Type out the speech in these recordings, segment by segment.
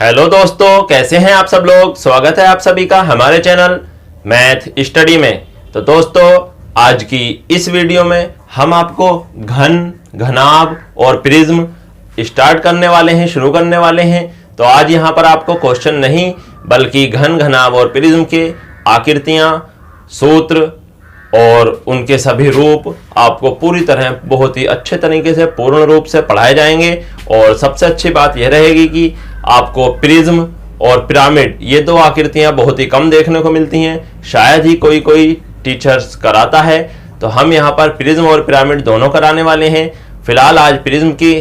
Hello दोस्तों, कैसे हैं आप सब लोग। स्वागत है आप सभी का हमारे चैनल मैथ स्टडी में। तो दोस्तों, आज की इस वीडियो में हम आपको घन, घनाभ और प्रिज्म स्टार्ट करने वाले हैं, शुरू करने वाले हैं। तो आज यहाँ पर आपको क्वेश्चन नहीं बल्कि घन, घनाभ और प्रिज्म के आकृतियां, सूत्र और उनके सभी रूप आपको पूरी तरह बहुत ही अच्छे तरीके से पूर्ण रूप से पढ़ाए जाएंगे। और सबसे अच्छी बात यह रहेगी कि आपको प्रिज्म और पिरामिड ये दो आकृतियां बहुत ही कम देखने को मिलती हैं, शायद ही कोई कोई टीचर्स कराता है। तो हम यहाँ पर प्रिज्म और पिरामिड दोनों कराने वाले हैं। फिलहाल आज प्रिज्म की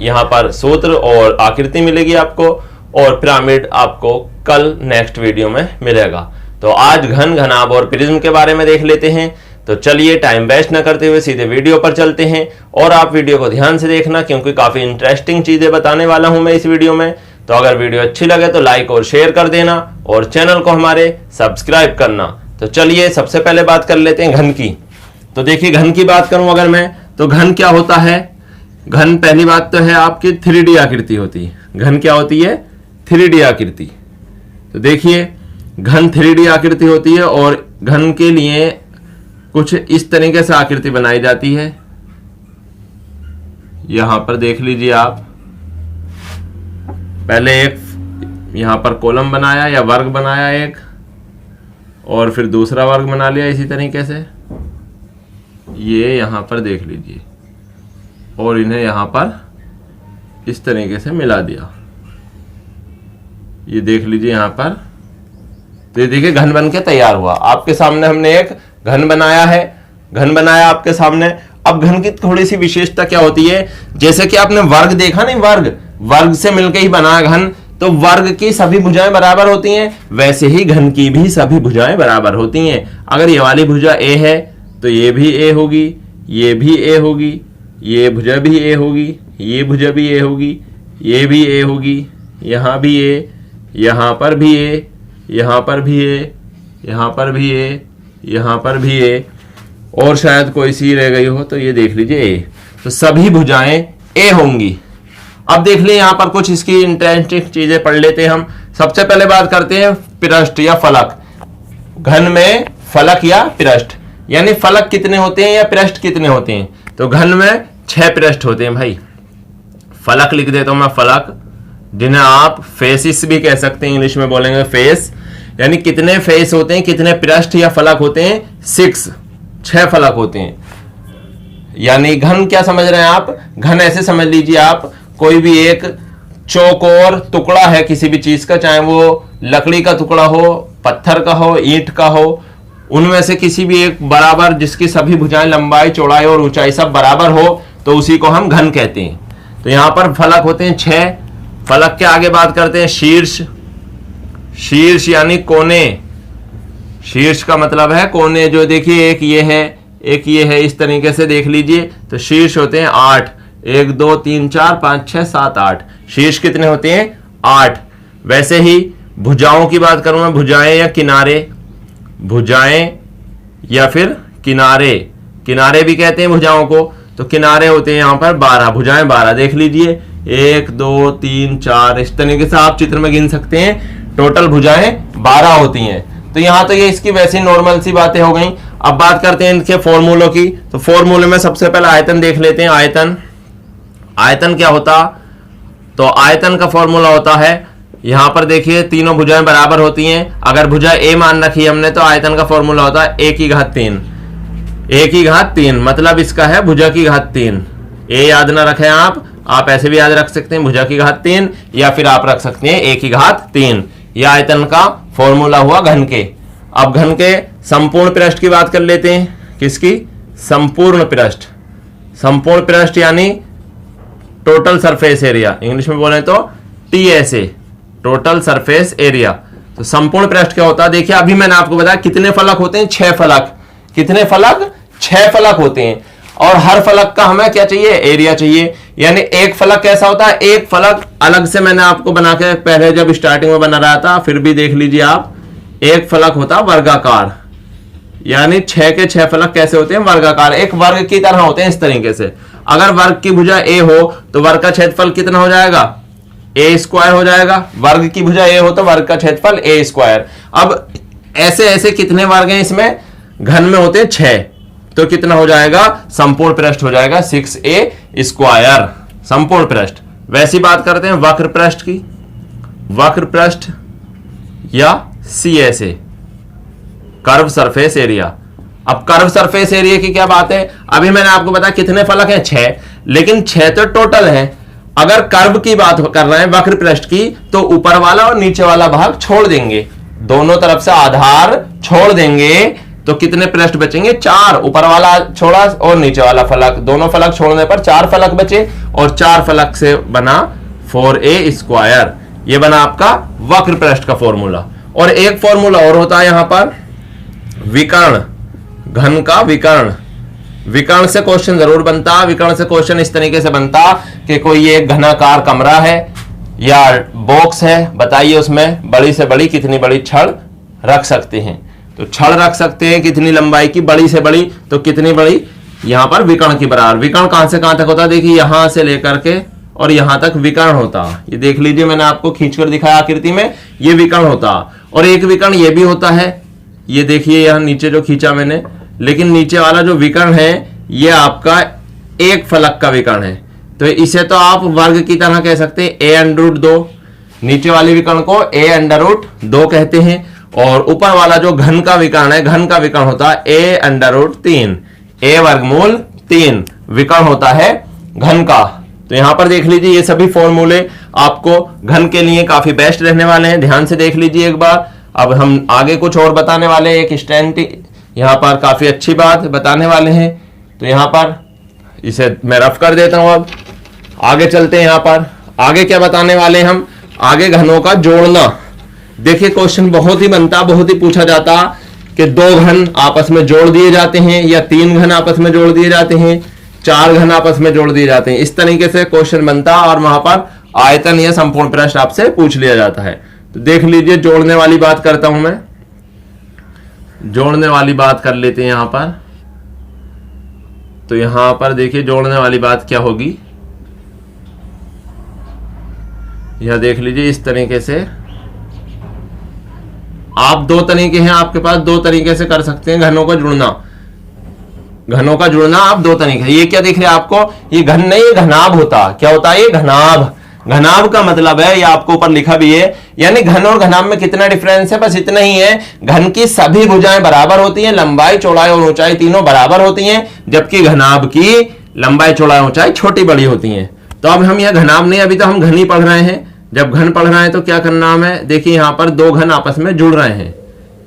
यहाँ पर सूत्र और आकृति मिलेगी आपको, और पिरामिड आपको कल नेक्स्ट वीडियो में मिलेगा। तो आज घन, घनाभ और प्रिज्म के बारे में देख लेते हैं। तो चलिए टाइम वेस्ट न करते हुए सीधे वीडियो पर चलते हैं। और आप वीडियो को ध्यान से देखना, क्योंकि काफी इंटरेस्टिंग चीजें बताने वाला हूं मैं इस वीडियो में। तो अगर वीडियो अच्छी लगे तो लाइक और शेयर कर देना और चैनल को हमारे सब्सक्राइब करना। तो चलिए सबसे पहले बात कर लेते हैं घन की। तो देखिए, घन की बात करूं अगर मैं, तो घन क्या होता है। घन पहली बात तो है आपकी 3D आकृति होती है। घन क्या होती है? 3D आकृति। तो देखिए, घन 3D आकृति होती है और घन के लिए कुछ इस तरीके से आकृति बनाई जाती है। यहां पर देख लीजिए आप, पहले एक यहां पर कॉलम बनाया या वर्ग बनाया एक, और फिर दूसरा वर्ग बना लिया इसी तरीके से। ये यहां पर देख लीजिए, और इन्हें यहां पर इस तरीके से मिला दिया। ये देख लीजिए यहां पर, तो ये देखिए घन बन के तैयार हुआ। आपके सामने हमने एक घन बनाया है, घन बनाया आपके सामने। अब घन की थोड़ी सी विशेषता क्या होती है, जैसे कि आपने वर्ग देखा नहीं, वर्ग से मिलकर ही बना घन, तो वर्ग की सभी भुजाएं बराबर होती हैं, वैसे ही घन की भी सभी भुजाएं बराबर होती हैं। अगर ये वाली भुजा ए है तो ये भी ए होगी, ये भी ए होगी, ये भुजा भी ए होगी, ये भुजा भी ए होगी, ये भी ए होगी, यहां भी ए, यहां पर भी ए, यहां पर भी ए, यहां पर भी ए, यहां पर भी ए, और शायद कोई सी रह गई हो तो ये देख लीजिए ए। तो सभी भुजाएं ए होंगी। अब देख लें यहां पर कुछ इसकी इंटरेस्टिंग चीजें पढ़ लेते हैं हम। सबसे पहले बात करते हैं पृष्ठ या फलक। घन में फलक या पृष्ठ, यानी फलक कितने होते हैं या पृष्ठ कितने होते हैं। तो घन में 6 पृष्ठ होते हैं भाई। फलक लिख देता हूं मैं, फलक, जिन्हें आप फेसिस भी कह सकते हैं, इंग्लिश में बोलेंगे फेस। यानी कितने फेस होते हैं, कितने पृष्ठ या फलक होते हैं? 6 फलक होते हैं। यानी घन क्या समझ रहे हैं आप? घन ऐसे समझ लीजिए आप, कोई भी एक चौकोर टुकड़ा है किसी भी चीज का, चाहे वो लकड़ी का टुकड़ा हो, पत्थर का हो, ईंट का हो, उनमें से किसी भी एक बराबर, जिसकी सभी भुजाएं, लंबाई, चौड़ाई और ऊंचाई सब बराबर हो, तो उसी को हम घन कहते हैं। तो यहां पर फलक होते हैं 6। फलक के आगे बात करते हैं शीर्ष। शीर्ष यानी कोने। शीर्ष का मतलब है कोने। जो देखिए, एक ये है, एक ये है, इस तरीके से देख लीजिए। तो शीर्ष होते हैं 8। 1 2 3 4 5 6 7 8। शीर्ष कितने होते हैं? 8। वैसे ही भुजाओं की बात करूं मैं, भुजाएं या किनारे, भुजाएं या फिर किनारे, किनारे भी कहते हैं भुजाओं को। तो किनारे होते हैं यहां पर 12, भुजाएं 12 देख लीजिए। 1 2 3 4, इस तरीके से आप चित्र में गिन सकते हैं। टोटल भुजाएं 12 होती हैं। तो यहां तो ये इसकी वैसी नॉर्मल सी बातें हो गई। अब बात करते हैं इनके फॉर्मूलों की। तो फॉर्मूले में सबसे पहले आयतन देख लेते हैं। आयतन, आयतन क्या होता? तो आयतन का फॉर्मूला होता है, यहां पर देखिए तीनों भुजाएं बराबर होती हैं। अगर भुजा ए मान रखी हमने, तो आयतन का फॉर्मूला होता है a की घात 3। a की घात 3 मतलब इसका है भुजा की घात 3। ए याद ना रखें आप ऐसे भी याद रख सकते हैं, भुजा की घात 3, या फिर आप रख सकते हैं a की घात 3। यह आयतन का फॉर्मूला हुआ घन के। अब घन के संपूर्ण पृष्ठ की बात कर लेते हैं। किसकी? संपूर्ण पृष्ठ। संपूर्ण पृष्ठ यानी टोटल सरफेस एरिया, इंग्लिश में बोले तो TSA, टोटल सरफेस एरिया। तो संपूर्ण पृष्ठ क्या होता है? देखिए, अभी मैंने आपको बताया कितने फलक होते हैं? 6 फलक। कितने फलक? 6 फलक होते हैं। और हर फलक का हमें क्या चाहिए? एरिया चाहिए। यानी एक फलक कैसा होता है? एक फलक अलग से मैंने आपको बना के पहले जब स्टार्टिंग में बना रहा था, फिर भी देख लीजिए आप, एक फलक होता वर्गाकार। यानी 6 के 6 फलक कैसे होते हैं? वर्गाकार, एक वर्ग की तरह होते हैं इस तरीके से। अगर वर्ग की भुजा ए हो तो वर्ग का क्षेत्रफल कितना हो जाएगा? ए स्क्वायर हो जाएगा, वर्ग की भुजा ए हो तो वर्ग का क्षेत्रफल ए स्क्वायर। अब ऐसे ऐसे कितने वर्ग हैं इसमें, घन में होते हैं 6, तो कितना हो जाएगा, संपूर्ण पृष्ठ हो जाएगा 6a स्क्वायर, संपूर्ण पृष्ठ। वैसी बात करते हैं वक्र पृष्ठ की, वक्र पृष्ठ या CSA, कर्व सरफेस एरिया। अब कर्व सरफेस एरिया की क्या बात है, अभी मैंने आपको बताया कितने फलक हैं, 6, लेकिन 6 तो टोटल है। अगर कर्व की बात कर रहे हैं वक्र पृष्ठ की, तो ऊपर वाला और नीचे वाला भाग छोड़ देंगे, दोनों तरफ से आधार छोड़ देंगे, तो कितने पृष्ठ बचेंगे, 4। ऊपर वाला छोड़ा और नीचे वाला फलक, दोनों फलक छोड़ने पर 4 फलक बचे, और 4 फलक से बना 4a स्क्वायर। ये बना आपका वक्र पृष्ठ का फॉर्मूला। और एक फॉर्मूला और होता है यहां पर, विकर्ण, घन का विकर्ण। विकर्ण से क्वेश्चन जरूर बनता, विकर्ण से क्वेश्चन इस तरीके से बनता कि कोई एक घनाकार कमरा है या बॉक्स है, बताइए उसमें बड़ी से बड़ी कितनी बड़ी छड़ रख सकते हैं, तो छड़ रख सकते हैं कितनी लंबाई की, बड़ी से बड़ी, तो कितनी बड़ी, यहां पर विकर्ण की बराबर। विकर्ण कहां से कहां तक होता है, देखिए यहां से लेकर के और यहां तक विकर्ण होता, ये देख लीजिए मैंने आपको खींचकर दिखाया आकृति में, ये विकर्ण होता। और एक विकर्ण ये भी होता है, ये देखिए यहां नीचे जो खींचा मैंने, लेकिन नीचे वाला जो विकर्ण है ये आपका एक फलक का विकर्ण है, तो इसे तो आप वर्ग की तरह कह सकते हैं, a√2। नीचे वाले विकर्ण को a√2 कहते हैं, और ऊपर वाला जो घन का विकर्ण है, घन का विकर्ण होता है a√3, a वर्गमूल 3 विकर्ण होता है घन का। तो यहां पर देख लीजिए ये सभी फॉर्मूले आपको घन के लिए काफी बेस्ट रहने वाले हैं, ध्यान से देख लीजिए एक बार। अब हम आगे कुछ और बताने वाले हैं, एक स्टैंड यहां पर काफी अच्छी बात बताने वाले हैं, तो यहां पर इसे मैं रफ कर देता हूं। अब आगे चलते हैं, यहां पर आगे क्या बताने वाले हैं हम, आगे घनों का जोड़ना। देखिए क्वेश्चन बहुत ही बनता, बहुत ही पूछा जाता कि 2 घन आपस में जोड़ दिए जाते हैं, या 3 घन आपस में जोड़ दिए जाते हैं, 4 घन आपस में जोड़ दिए जाते हैं, इस तरीके से क्वेश्चन बनता, और वहां पर आयतन या संपूर्ण पृष्ठ आपसे पूछ लिया जाता है। तो देख लीजिए जोड़ने वाली बात करता हूं मैं, जोड़ने वाली बात कर लेते हैं यहां पर। तो यहां पर देखिए जोड़ने वाली बात क्या होगी, यह देख लीजिए इस तरीके से। आप 2 तरीके हैं आपके पास, 2 तरीके से कर सकते हैं घनों का जुड़ना। घनों का जुड़ना आप 2 तरीके, ये क्या दिख रहा है आपको, ये घन नहीं, ये घनाभ होता। क्या होता है ये, घनाभ। घनाभ का मतलब है, ये आपको ऊपर लिखा भी है, यानी घन और घनाभ में कितना डिफरेंस है, बस इतना ही है। घन की सभी भुजाएं बराबर होती हैं, लंबाई चौड़ाई और ऊंचाई तीनों बराबर होती हैं, जबकि घनाभ की लंबाई चौड़ाई ऊंचाई छोटी बड़ी होती हैं। तो अब हम यह घनाभ नहीं, अभी तो हम घन ही पढ़ रहे हैं। जब घन पढ़ रहे हैं तो क्या करना है, देखिए यहां पर 2 घन आपस में जुड़ रहे हैं,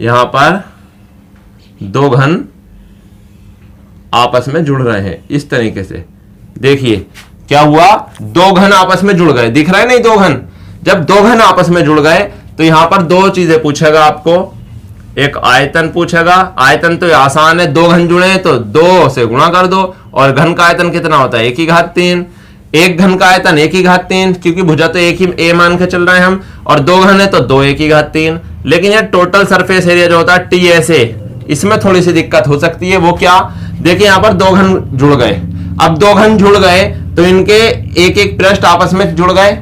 यहां पर 2 घन आपस में जुड़ रहे हैं इस तरीके से। देखिए क्या हुआ, 2 घन आपस में जुड़ गए, दिख रहा है नहीं 2 घन। जब 2 घन आपस में जुड़ गए तो यहां पर 2 चीजें पूछेगा आपको, एक आयतन पूछेगा। आयतन तो आसान है, 2 घन जुड़े हैं तो 2 से गुणा कर दो, और घन का आयतन कितना होता है, 1/3। एक घन का आयतन 1/3, क्योंकि भुजा तो एक ही a मान के चल रहे हैं हम, और 2 घन है तो 2 1/3। लेकिन यह टोटल सरफेस एरिया जो होता है TSA, इसमें थोड़ी सी दिक्कत हो सकती है। वो क्या, देखिए यहां पर 2 घन जुड़ गए। अब 2 घन जुड़ गए तो इनके एक एक पृष्ठ आपस में जुड़ गए,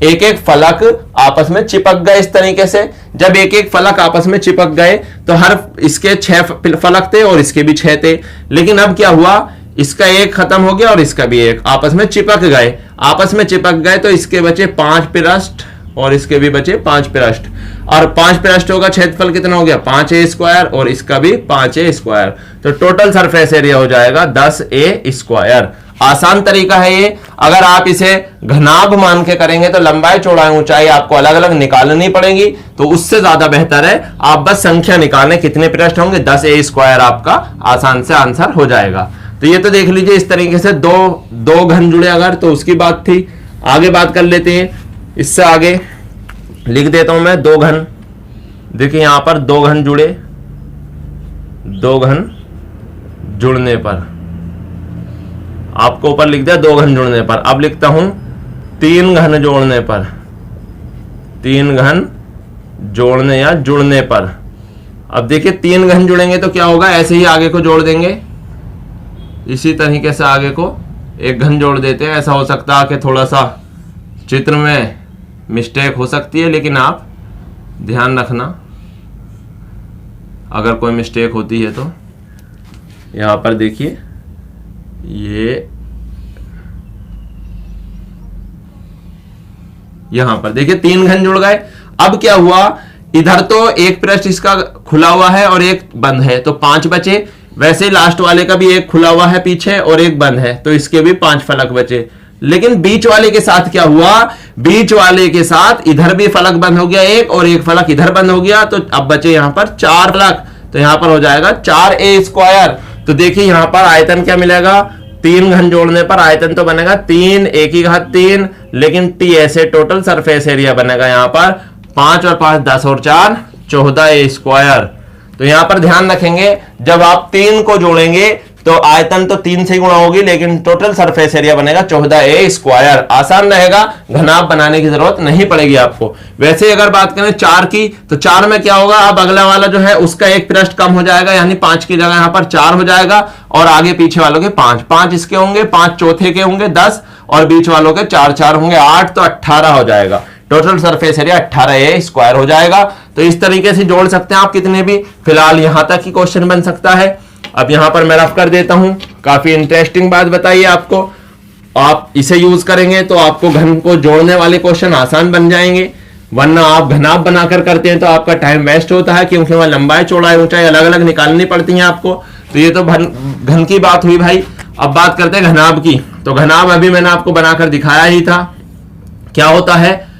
एक एक फलक आपस में चिपक गए इस तरीके से। जब एक एक फलक आपस में चिपक गए तो हर इसके 6 फलक थे और इसके भी 6 थे। लेकिन अब क्या हुआ, इसका एक खत्म हो गया और इसका भी एक, आपस में चिपक गए। आपस में चिपक गए तो इसके बचे 5 पृष्ठ और इसके भी बचे 5 पृष्ठ, और 5 पृष्ठों का क्षेत्रफल कितना हो गया, 5a स्क्वायर, और इसका भी 5a स्क्वायर। तो टोटल सरफेस एरिया हो जाएगा 10a स्क्वायर। आसान तरीका है ये। अगर आप इसे घनाभ मान के करेंगे तो लंबाई चौड़ाई ऊंचाई आपको अलग अलग निकालनी पड़ेगी, तो उससे ज्यादा बेहतर है आप बस संख्या निकालें कितने पृष्ठ होंगे, 10a स्क्वायर आपका आसान से आंसर हो जाएगा। तो ये तो देख लीजिए इस तरीके से दो घन जुड़े अगर, तो उसकी बात थी। आगे बात कर लेते हैं, इससे आगे लिख देता हूं मैं 2 घन। देखिए यहां पर 2 घन जुड़े, 2 घन जुड़ने पर आपको ऊपर लिख दिया 2 घन जुड़ने पर। अब लिखता हूं 3 घन जोड़ने पर, 3 घन जोड़ने या जुड़ने पर। अब देखिए 3 घन जुड़ेंगे तो क्या होगा, ऐसे ही आगे को जोड़ देंगे, इसी तरीके से आगे को एक घन जोड़ देते हैं। ऐसा हो सकता है कि थोड़ा सा चित्र में मिस्टेक हो सकती है, लेकिन आप ध्यान रखना अगर कोई मिस्टेक होती है तो। यहां पर देखिए ये यहां पर देखिए 3 घन जुड़ गए। अब क्या हुआ, इधर तो एक पृष्ठ इसका खुला हुआ है और एक बंद है, तो 5 बचे। वैसे लास्ट वाले का भी एक खुला हुआ है पीछे और एक बंद है, तो इसके भी 5 फलक बचे। लेकिन बीच वाले के साथ क्या हुआ, बीच वाले के साथ इधर भी फलक बंद हो गया एक, और एक फलक इधर बंद हो गया, तो अब बचे यहां पर 4 फलक। तो यहां पर हो जाएगा 4a²। तो देखिए यहां पर आयतन क्या मिलेगा, 3 घन जोड़ने पर आयतन तो बनेगा 3 a की घात 3, लेकिन टीएसए टोटल सरफेस एरिया बनेगा यहां पर 5 और 5 10 और 4 14a²। तो यहां पर ध्यान रखेंगे जब आप 3 को जोड़ेंगे तो आयतन तो 3 से गुणा होगी, लेकिन टोटल सरफेस एरिया बनेगा 14a²। आसान रहेगा, घनाभ बनाने की जरूरत नहीं पड़ेगी आपको। वैसे अगर बात करें 4 की, तो 4 में क्या होगा, अब अगला वाला जो है उसका एक पृष्ठ कम हो जाएगा, यानी 5 की जगह यहां पर 4 हो जाएगा, और आगे पीछे वालों के 5 इसके होंगे, 5 चौथे के होंगे 10, और बीच वालों के 4 होंगे 8, तो 18 हो जाएगा। टोटल सरफेस एरिया 18a² हो जाएगा। तो इस तरीके से जोड़ सकते हैं आप कितने भी। फिलहाल यहां तक ही क्वेश्चन बन सकता है। अब यहां पर मैं रफ कर देता हूं। काफी इंटरेस्टिंग बात बताइए आपको, आप इसे यूज करेंगे तो आपको घन को जोड़ने वाले क्वेश्चन आसान बन जाएंगे, वरना आप घनाभ बनाकर करते हैं तो आपका टाइम वेस्ट होता है, क्योंकि वहां लंबाई चौड़ाई ऊंचाई अलग अलग निकालनी पड़ती है आपको। तो ये तो घन की बात हुई भाई। अब बात करते हैं घनाभ की। तो घनाभ अभी मैंने आपको बनाकर दिखाया ही था। क्या होता है,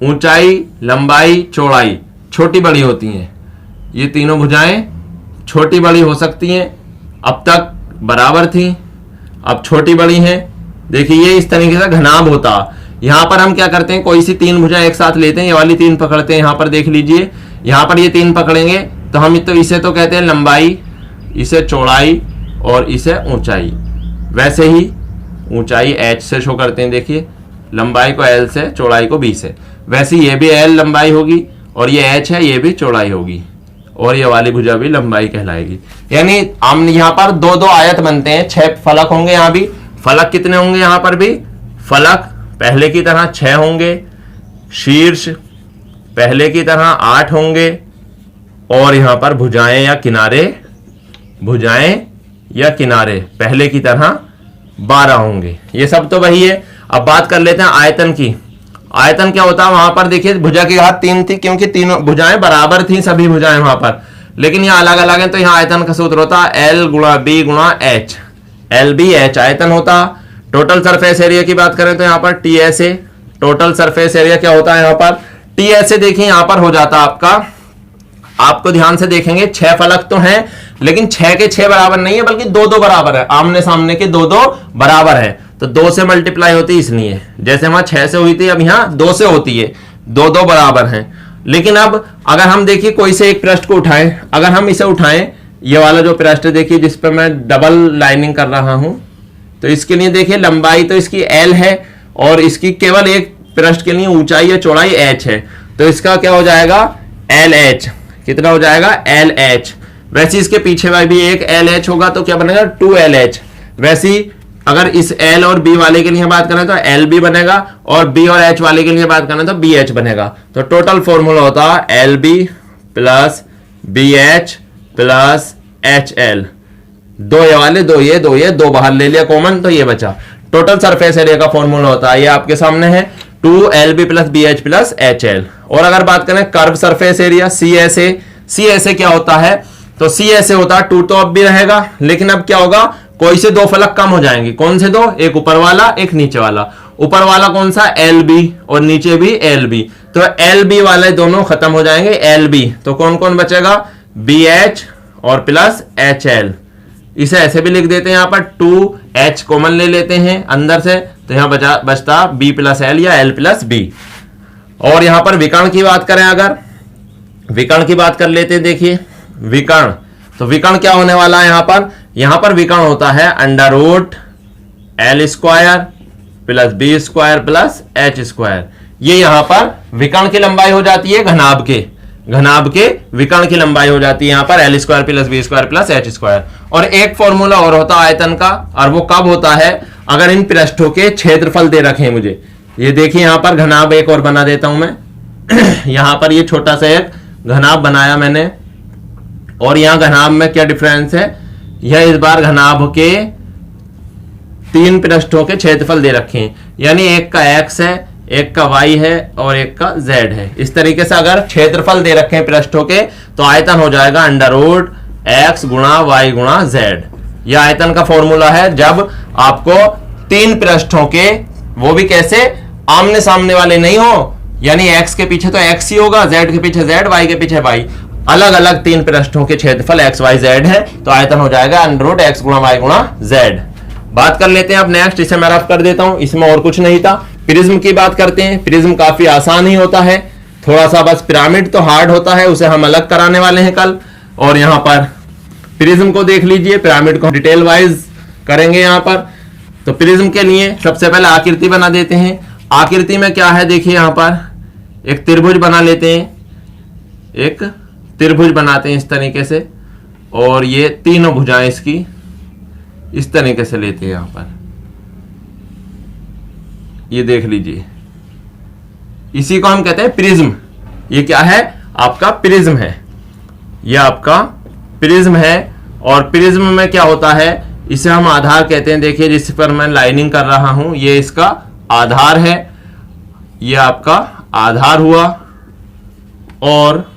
ऊंचाई लंबाई चौड़ाई छोटी बड़ी होती हैं, ये तीनों भुजाएं छोटी बड़ी हो सकती हैं। अब तक बराबर थी, अब छोटी बड़ी हैं। देखिए ये इस तरीके से घनाभ होता। यहां पर हम क्या करते हैं, कोई सी 3 भुजाएं एक साथ लेते हैं, ये वाली 3 पकड़ते हैं। यहां पर देख लीजिए, यहां पर ये 3 पकड़ेंगे तो हम तो इसे तो कहते हैं लंबाई, इसे चौड़ाई और इसे ऊंचाई। वैसे ही ऊंचाई h से शो करते हैं, देखिए लंबाई को l से, चौड़ाई को b से। वैसे ये भी l लंबाई होगी और ये h है, ये भी चौड़ाई होगी, और ये वाली भुजा भी लंबाई कहलाएगी। यानी हम यहाँ पर 2-2 आयत बनते हैं, 6 फलक होंगे। यहाँ भी फलक कितने होंगे, यहाँ पर भी फलक पहले की तरह 6 होंगे, शीर्ष पहले की तरह 8 होंगे, और यहाँ पर भुजाएं या किनारे पहले की तरह 12 होंगे। ये सब तो वही है। अब बात कर लेते हैं आयतन की। आयतन क्या होता है, वहां पर देखिए भुजा की घात 3 थी, क्योंकि तीनों भुजाएं बराबर थी, सभी भुजाएं वहां पर, लेकिन यहाँ अलग अलग है। तो यहाँ आयतन का सूत्र होता है L गुणा B गुणा H, LBH आयतन होता। टोटल सरफेस एरिया की बात करें तो यहाँ पर TSA टोटल सरफेस एरिया क्या होता है, यहाँ पर TSA देखिए यहाँ पर हो जाता आपका, आपको ध्यान से देखेंगे 6 फलक तो हैं, लेकिन 6 के 6 बराबर नहीं है, बल्कि 2-2 बराबर है, आमने सामने के 2-2 बराबर है। तो 2 से मल्टीप्लाई होती है, इसलिए जैसे वहां 6 से हुई थी, अब यहाँ 2 से होती है, 2-2 बराबर हैं। लेकिन अब अगर हम देखिए कोई से एक पृष्ठ को उठाएं, अगर हम इसे उठाएं, ये वाला जो पृष्ठ देखिए जिस पर मैं डबल लाइनिंग कर रहा हूं, तो इसके लिए देखिए लंबाई तो इसकी L है, और इसकी केवल एक पृष्ठ के लिए ऊंचाई या चौड़ाई H है, तो इसका क्या हो जाएगा LH। कितना हो जाएगा LH। वैसे इसके पीछे भी एक LH होगा, तो क्या बनेगा 2LH। वैसे अगर इस L और B वाले के लिए बात करें तो LB बनेगा, और B और H वाले के लिए बात करें तो BH बनेगा। तो टोटल फॉर्मूला होता है LB plus BH plus HL। 2 ये वाले, 2 ये, 2 ये, 2 बाहर ले लिया कॉमन, तो ये बचा। टोटल सरफेस एरिया का फॉर्मूला होता है, ये आपके सामने है 2LB plus BH plus HL। और अगर बात करें कर्व सरफेस एरिया CSA क्या होता है, तो CSA होता है 2 तो अब भी रहेगा, लेकिन अब क्या होगा, कोई से 2 फलक कम हो जाएंगे। कौन से 2, एक ऊपर वाला एक नीचे वाला। ऊपर वाला कौन सा LB, और नीचे भी LB, तो LB वाले दोनों खत्म हो जाएंगे LB। तो कौन कौन बचेगा, BH और प्लस HL। इसे ऐसे भी लिख देते हैं, यहाँ पर 2H कॉमन ले लेते हैं अंदर से, तो यहाँ बचता B प्लस L या L प्लस B। और यहाँ पर विकर्ण की बात करें, अगर विकर्ण की बात कर लेते हैं, देखिए विकर्ण, तो विकर्ण क्या होने वाला है, यहाँ पर विकर्ण होता है √L² plus B² plus H²। ये यहाँ पर विकर्ण की लंबाई हो जाती है, घनाभ के विकर्ण की लंबाई हो जाती है यहाँ पर L² plus B² plus H²। और एक फॉर्मूला और होता है आयतन का, और वो कब होता है, अगर इन पृष्ठों के क्षेत्रफल दे रखे हैं मुझे, ये देखिए यहां पर घनाभ एक और बना देता हूं मैं। यहां पर ये छोटा सा एक घनाभ बनाया मैंने, और यहां घनाभ में क्या डिफरेंस है, यह इस बार घनाभ के 3 पृष्ठों के क्षेत्रफल दे रखे हैं, यानी एक का x है, एक का y है और एक का z है। इस तरीके से अगर क्षेत्रफल दे रखे हैं पृष्ठों के तो आयतन हो जाएगा √x गुणा y गुणा z। यह आयतन का फॉर्मूला है जब आपको 3 पृष्ठों के, वो भी कैसे, आमने सामने वाले नहीं हो, यानी x के पीछे तो x ही होगा, z के पीछे z, y के पीछे y, अलग अलग 3 पृष्ठों के क्षेत्रफल x y z है, तो आयतन हो जाएगा √x गुणा y गुणा z। बात कर लेते हैं अब नेक्स्ट, इसे मैं रफ कर देता हूं, इसमें और कुछ नहीं था। प्रिज्म की बात करते हैं। प्रिज्म काफी आसान ही होता है, थोड़ा सा बस पिरामिड तो हार्ड होता है, उसे हम अलग कराने वाले हैं कल। और यहां पर प्रिज्म को देख लीजिए, पिरामिड को डिटेल वाइज करेंगे यहां पर। तो प्रिज्म के लिए सबसे पहले आकृति बना देते हैं। आकृति में क्या है, देखिए यहां पर एक त्रिभुज बना लेते हैं, एक त्रिभुज बनाते हैं इस तरीके से, और ये तीनों भुजाएं इसकी इस तरीके से लेते हैं यहां पर, ये देख लीजिए, इसी को हम कहते हैं प्रिज्म। ये क्या है, आपका प्रिज्म है, ये आपका प्रिज्म है। और प्रिज्म में क्या होता है, इसे हम आधार कहते हैं। देखिए जिस पर मैं लाइनिंग कर रहा हूं, ये इसका आधार है, ये आपका आधार हुआ, और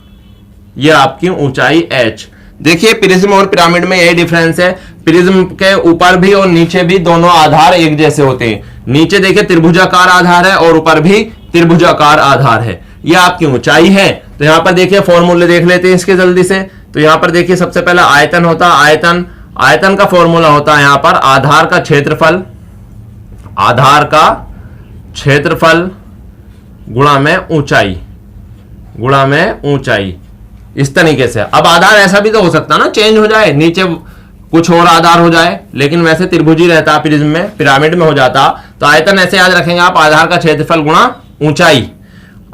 ये आपकी ऊंचाई h। देखिए प्रिज्म और पिरामिड में यही डिफरेंस है, प्रिज्म के ऊपर भी और नीचे भी दोनों आधार एक जैसे होते हैं। नीचे देखिए त्रिभुजाकार आधार है और ऊपर भी त्रिभुजाकार आधार है, यह आपकी ऊंचाई है। तो यहां पर देखिए फॉर्मूले देख लेते हैं इसके जल्दी से। तो यहां पर देखिए सबसे पहले आयतन होता है, आयतन का फॉर्मूला होता है यहां पर आधार का क्षेत्रफल, आधार का क्षेत्रफल गुणा में ऊंचाई, गुणा में ऊंचाई, इस तरीके से। अब आधार ऐसा भी तो हो सकता ना, चेंज हो जाए, नीचे कुछ और आधार हो जाए, लेकिन वैसे त्रिभुज ही रहता प्रिज्म में, पिरामिड में हो जाता। तो आयतन ऐसे याद रखेंगे आप, आधार का क्षेत्रफल गुणा ऊंचाई।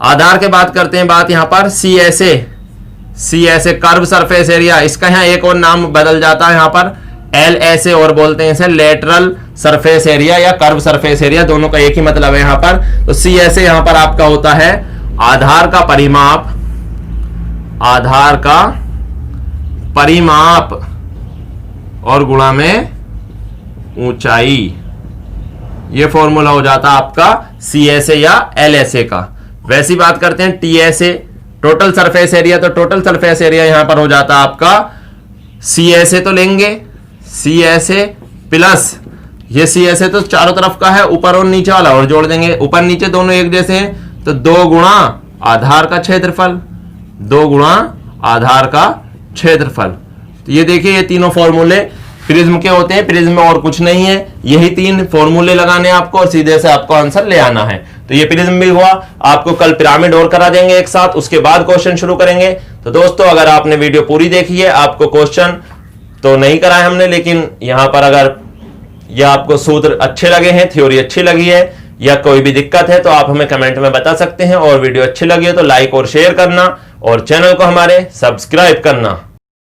आधार के बात करते हैं बात यहां पर CSA कर्व सरफेस एरिया, इसका यहां एक और नाम बदल जाता है यहां पर LSA, और बोलते हैं इसे लेटरल सरफेस एरिया या कर्व सरफेस एरिया, दोनों का एक ही मतलब है यहां पर। तो CSA यहां पर आपका होता है आधार का परिमाप, आधार का परिमाप और गुणा में ऊंचाई, ये फॉर्मूला हो जाता आपका CSA या LSA का। वैसी बात करते हैं TSA, टोटल सरफेस एरिया। तो टोटल सरफेस एरिया यहां पर हो जाता आपका CSA, तो लेंगे CSA प्लस, ये CSA तो चारों तरफ का है, ऊपर और नीचे वाला और जोड़ देंगे, ऊपर नीचे दोनों एक जैसे हैं, तो 2 गुणा आधार का क्षेत्रफल, 2 गुणा आधार का क्षेत्रफल। तो ये देखिए ये तीनों फॉर्मूले प्रिज्म के होते हैं, प्रिज्म में और कुछ नहीं है, यही 3 फॉर्मूले लगाने आपको और सीधे से आपको आंसर ले आना है। तो ये प्रिज्म भी हुआ, आपको कल पिरामिड और करा देंगे एक साथ, उसके बाद क्वेश्चन शुरू करेंगे। तो दोस्तों अगर आपने वीडियो पूरी देखी है, आपको क्वेश्चन तो नहीं कराए हमने, लेकिन यहां पर अगर यह आपको सूत्र अच्छे लगे हैं, थ्योरी अच्छी लगी है, या कोई भी दिक्कत है तो आप हमें कमेंट में बता सकते हैं। और वीडियो अच्छी लगी है तो लाइक और शेयर करना, और चैनल को हमारे सब्सक्राइब करना।